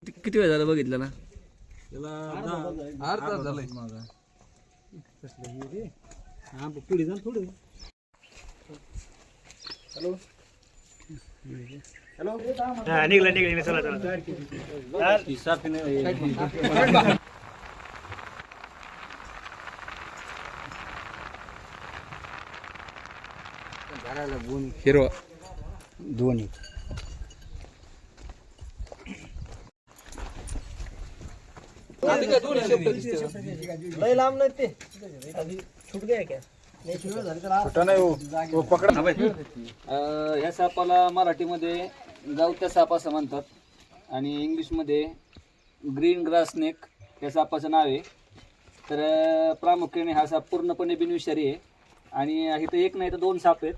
किती वेळ झाला बघितलं ना? त्याला अर्धा झालाय माझा. कसलं हे रे? हा पुढे जा थोडं. Hello hello. निघला चला चला. हिरवा दोन्ही लय लांब नाही ते छूट गया क्या? छोटा नाही हो पकड. ह्या सापाला मराठीमध्ये गावत्या साप असं म्हणतात आणि इंग्लिशमध्ये ग्रीन ग्रास स्नेक या सापाचं नाव आहे. तर प्रामुख्याने हा साप पूर्णपणे बिनविषारी आहे आणि इथं एक नाही तर दोन साप आहेत.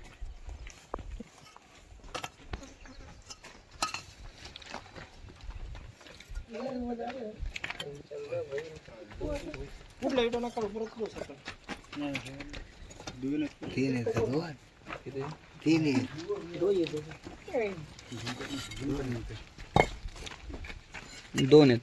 कुठला इटो नका परत करू शकता. तीन आहेत का दोन? तीन आहेत. दोन आहेत.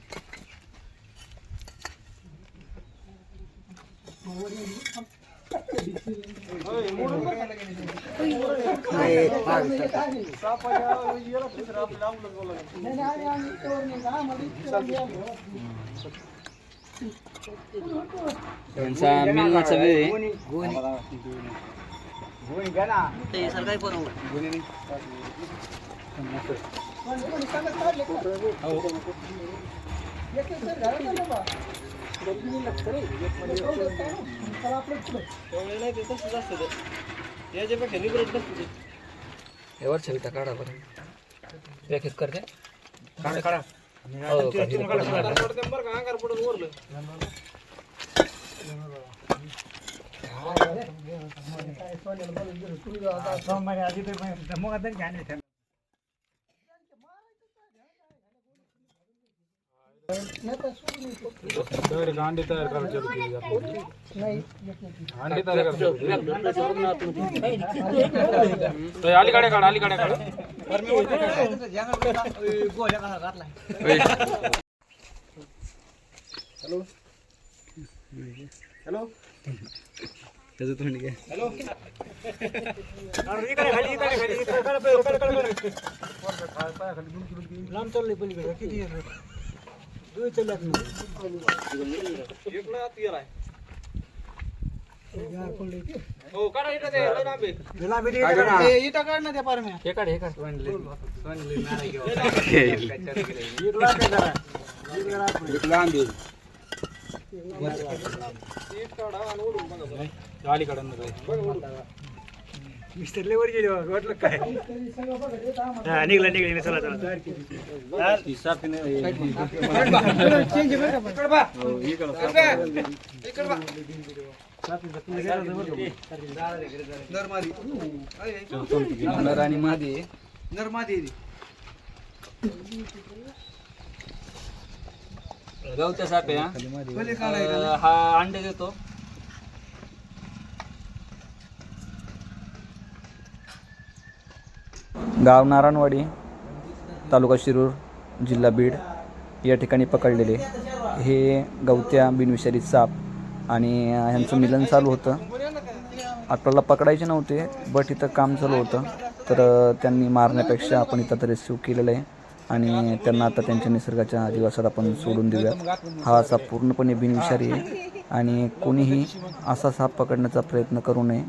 त्यांचा मिलनाचा वेळ आहे. एवढ छविता काढा बरं. व्याख्यात करते काढा काढा. अंडी तयार करायची अंडी तयार करायची अलीकडे काढा अलीकडे काढा. हॅलो हॅलो त्याचं तोंड घ्या. हॅलो लांब चाललंय पलीकडे किती दोन चालल्यात हो काढा इथं ते इथं काढ ना त्या पारम्या हे काढ हे काढ. मिस्टर लेवर गेले वाटलं काय. निघला चला चला. नर आणि मादी. गावच्या साप आहे हा अंडे देतो. गाव नारायणवाडी, तालुका शिरूर, जिल्हा बीड या ठिकाणी पकडलेले हे गवत्या बिनविषारी साप आणि ह्यांचं मिलन चालू होतं. आपल्याला पकडायचे नव्हते बट इथं काम चालू होतं तर त्यांनी मारण्यापेक्षा आपण इथं तर रेस्क्यू केलेलं आहे आणि त्यांना आता त्यांच्या निसर्गाच्या अधिवासात आपण सोडून देऊयात. हा साप पूर्णपणे बिनविषारी आहे आणि कोणीही असा साप पकडण्याचा प्रयत्न करू नये.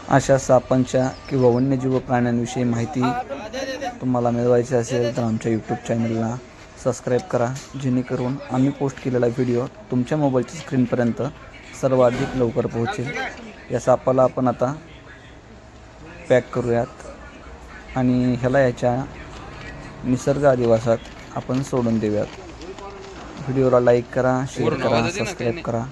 अशा सापांच्या किंवा वन्यजीव प्राण्यांविषयी माहिती तुम्हाला मिळवायची असेल तर आमच्या यूट्यूब चॅनलला सबस्क्राईब करा जेणेकरून आम्ही पोस्ट केलेला व्हिडिओ तुमच्या मोबाईलच्या स्क्रीनपर्यंत सर्वाधिक लवकर पोहोचेल. या सापाला आपण आता पॅक करूयात आणि ह्याला याच्या निसर्ग अधिवासात आपण सोडून देऊयात. व्हिडिओला लाईक करा, शेअर करा, सबस्क्राईब करा.